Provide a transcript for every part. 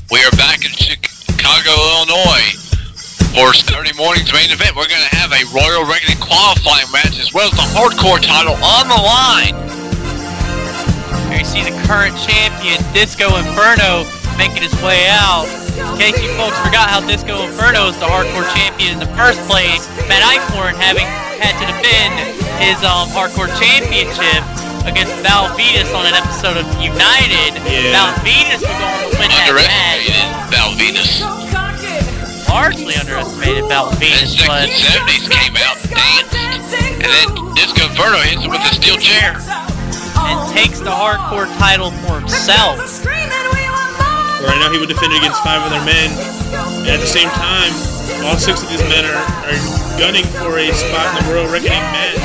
We are back in Chicago, Illinois for Saturday morning's main event. We're going to have a Royal Reckoning qualifying match as well as the hardcore title on the line. Here you see the current champion, Disco Inferno, making his way out. In case you folks forgot how Disco Inferno is the hardcore champion in the first place, Matt Eichhorn having had to defend his hardcore championship against Val Venus on an episode of United. Yeah. Val Venus was going to win that match. Val Venus. Largely underestimated Val Venus, And but 70s came out and danced. And then Disco Inferno hits him with a steel chair. and takes the hardcore title for himself. Right now he would defend against 5 other men, and at the same time, all 6 of these men are gunning for a spot in the Royal Reckoning match.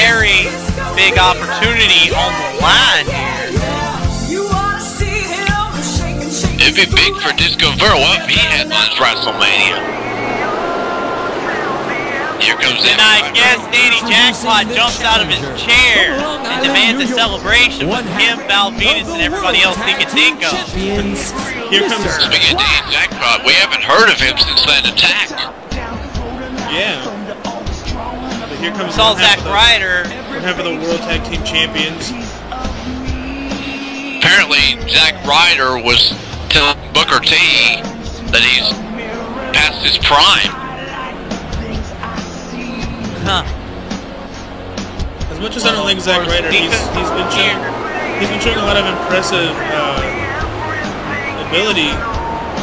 Very big opportunity on the line here. It'd be big for Disco Inferno. What if he headlines WrestleMania? Here comes And I guess Danny Jackpot jumps out of his chair and demands a celebration with him, Val Venus, and everybody else he can think of. Here comes... Speaking of Danny Jackpot, we haven't heard of him since that attack. Yeah. But here comes... Saw Zack Ryder. One half of the World Tag Team Champions. Apparently, Zack Ryder was telling Booker T that he's past his prime. Huh. As much as I don't like Zack Ryder, he's been showing a lot of impressive ability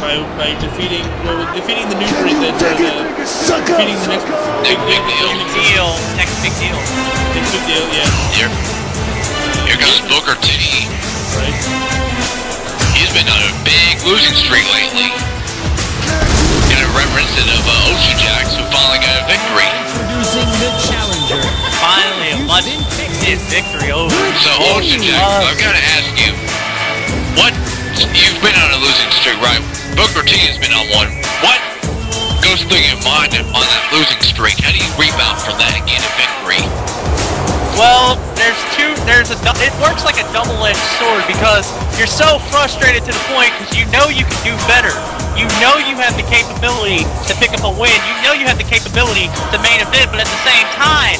by defeating the new breed defeating the next big deal. Next big deal. Next big deal, yeah. Here comes Booker T. Right. He's been on a big losing streak lately. Kind of reminiscent of Ocean Jacks, who finally got a victory. The challenger. Finally, a much-needed victory over. So, Ocean Jacks, I've got to ask you, you've been on a losing streak, right? Booker T has been on one. What goes through your mind on that losing streak? How do you rebound from that and get a victory? Well, it works like a double-edged sword because you're so frustrated to the point because you know you can do better. You know you have the capability to pick up a win. You know you have the capability to main event, but at the same time,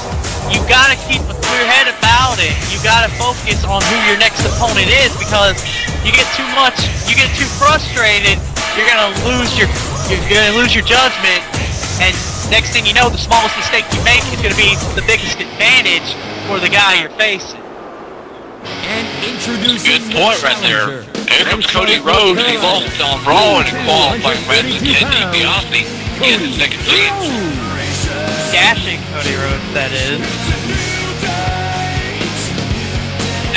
you gotta keep a clear head about it. You gotta focus on who your next opponent is because you get too frustrated, you're gonna lose your judgment, and next thing you know, the smallest mistake you make is gonna be the biggest advantage for the guy you're facing. And introducing Good point right there. Here comes Cody Rhodes. He lost on Raw in a qualifying match with Ted DiBiase. He has the second chance. Dashing Cody Rhodes, that is.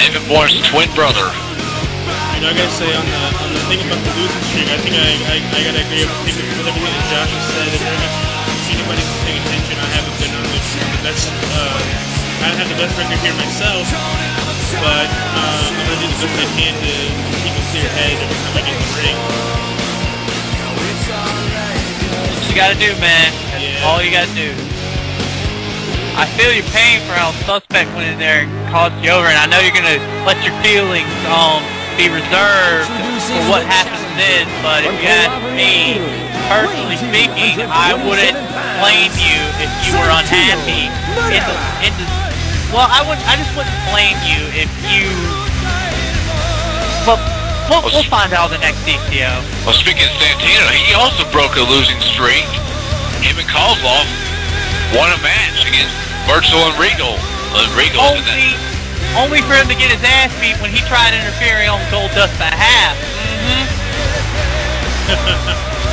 Evan Moore's twin brother. You know, I gotta say on the thing about the losing streak, I think I gotta agree with everything that Josh has said. If anybody's paying attention, I haven't been on the best. I don't have the best record here myself, but I'm gonna do the best I can to keep a clear head every time I get in the ring. That's what you gotta do, man. That's all you gotta do. I feel your pain for how Suspect went in there and caused you over, and I know you're gonna let your feelings be reserved for what happens then, but if you ask me, personally speaking, I wouldn't blame you if you were unhappy well, I just wouldn't blame you if you... Well, we'll find out the next DCO. Well, speaking of Santino, he also broke a losing streak. Him and Kozlov won a match against Virgil and Regal. Only for him to get his ass beat when he tried interfering on Goldust's behalf.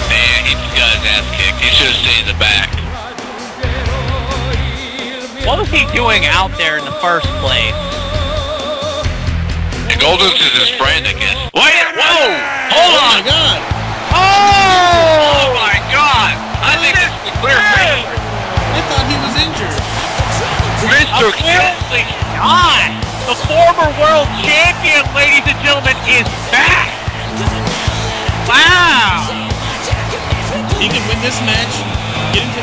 Man, he just got his ass kicked. He should have stayed in the back. What was he doing out there in the first place? And Goldust is his friend, I guess. Wait! Whoa! Hold on! Oh my god! Oh my god! I think this is a clear finish. I thought he was injured. Mr. Apparently not! The former world champion, ladies and gentlemen, is back! Wow! He can win this match, get into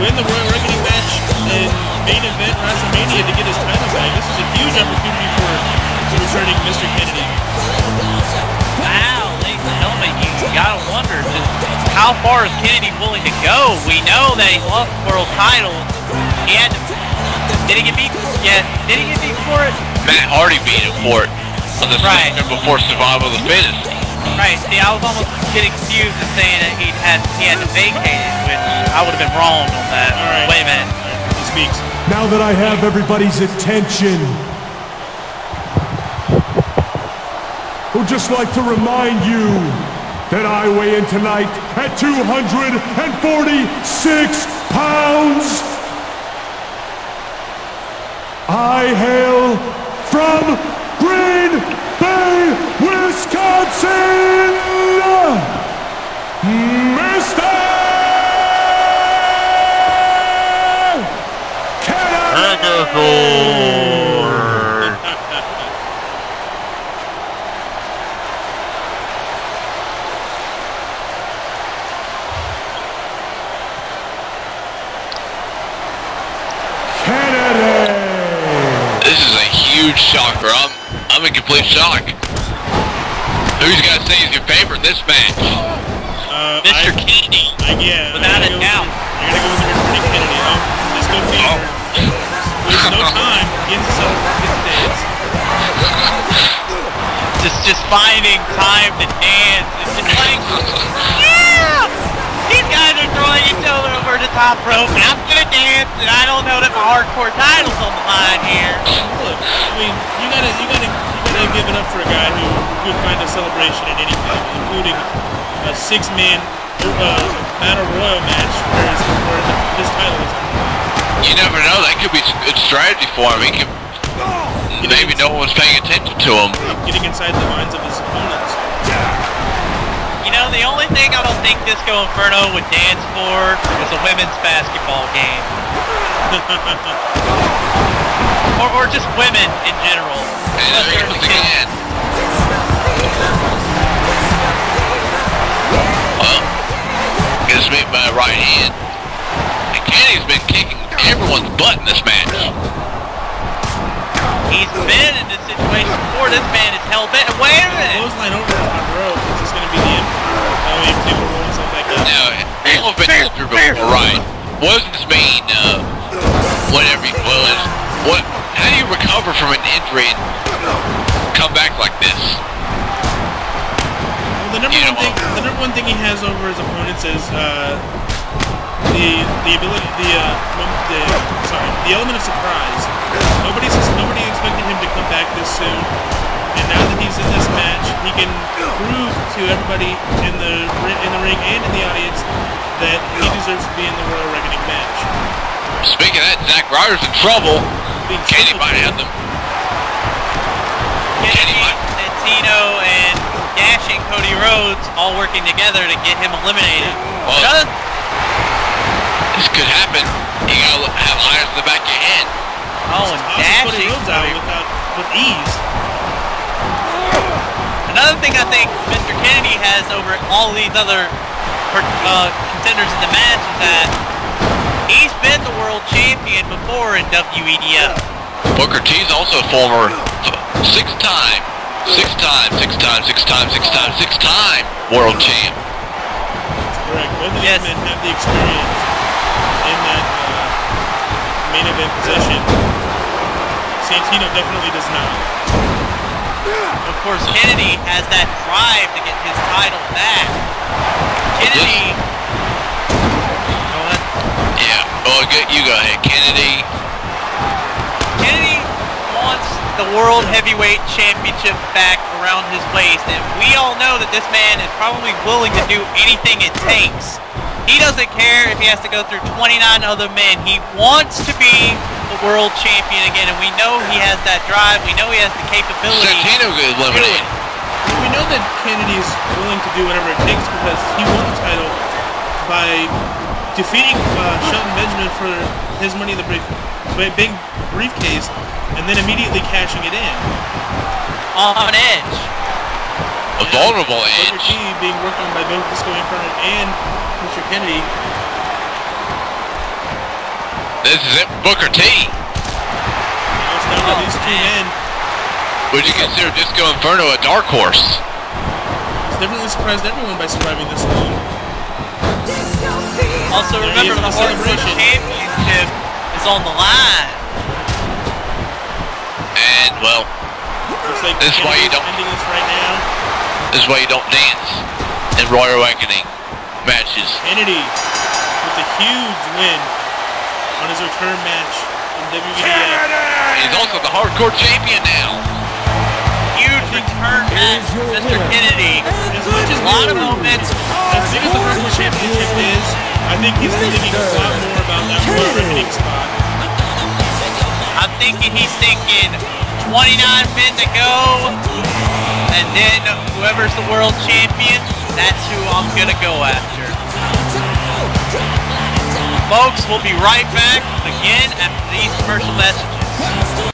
win the Royal Reckoning match, and main event WrestleMania to get his title back. This is a huge opportunity for concerning Mr. Kennedy. Wow, ladies and gentlemen, you gotta wonder just how far is Kennedy willing to go? We know that he lost the world title. He had to, did he get beat? Yeah, did he get beat for it? Matt Hardy beat him for it on the Right. segment before Survival of the Fittest. Right, see, I was almost getting confused and saying that he had to vacate it, which I would have been wrong on that. All right. Wait a minute. He speaks. Now that I have everybody's attention, I would just like to remind you that I weigh in tonight at 246 pounds. I hail from Green Bay, Wisconsin, Mr. This is a huge shocker. I'm in complete shock. Who's got to say is your favorite in this match? Mr. Kennedy. Yeah. Without a doubt. You're gonna go with Mr. Kennedy. Disco Inferno. There's no time. Get to dance. Just finding time to dance. It's just like, yeah! These guys are throwing each other over the top rope, and I'm gonna dance, and I don't know that my hardcore title's on the line here. Look, I mean, you gotta give it up for a guy who could find a celebration in anything, including a 6-man battle royal match where this title is on. You never know. That could be some good strategy for him. He could, maybe no one was paying attention to him. Getting inside the minds of his opponents. You know, the only thing I don't think Disco Inferno would dance for is a women's basketball game. or just women in general. And there he goes again. Well, gets me by the right hand. And Kenny's been kicking everyone's butt in this match. He's been in this situation before. This man is hell-bent. Wait a minute! Clothesline over the top rope. Is this going to be the end? People roll and stuff like that. Now, people have been through before, right? What does this mean? Whatever you was. How do you recover from an injury and come back like this? Well, the number one thing he has over his opponents is the element of surprise. Nobody expected him to come back this soon, and now that he's in this match, he can prove to everybody in the ring and in the audience that he deserves to be in the Royal Reckoning match. Speaking of that, Zack Ryder's in trouble. Kenny might have them. Kenny, Santino, and Dashing Cody Rhodes all working together to get him eliminated. Well, this could happen. You gotta have eyes in the back of your head. Oh, and Dashing with ease. Another thing I think Mr. Kennedy has over all these other contenders in the match is that he's been the world champion before in WEDF. Booker T's also former six-time world champ. Correct. Both of these men have the experience in that main event position. Santino definitely does not. Of course, Kennedy has that drive to get his title back. Kennedy... Go ahead. Yeah, well, you go ahead. Kennedy wants the World Heavyweight Championship back around his waist, and we all know that this man is probably willing to do anything it takes. He doesn't care if he has to go through 29 other men. He wants to be the world champion again, and we know he has that drive. We know he has the capability. Santino got eliminated. We know that Kennedy's willing to do whatever it takes because he won the title by defeating Shelton Benjamin for his Money in the big briefcase, and then immediately cashing it in. On Edge. A vulnerable Edge. Booker T being worked on by both Disco Inferno and Mr. Kennedy. This is it, Booker T. Now it's down to these two men. Would you consider Disco Inferno a dark horse? He's definitely surprised everyone by surviving this long. Also, remember the Hardcore Championship is on the line. And well, Looks like this is why you don't. ending this right now. This is why you don't dance in Royal Reckoning matches. Kennedy with a huge win on his return match in WEDF. He's also the Hardcore Champion now. Huge return match for Mr. Kennedy. As much as A lot of momentum. As big as the Hardcore Championship is, I think he's thinking a lot more about that Royal Reckoning spot. I'm thinking he's thinking 29 men to go, and then whoever's the world champion, that's who I'm gonna go after. Folks, we'll be right back again after these commercial messages.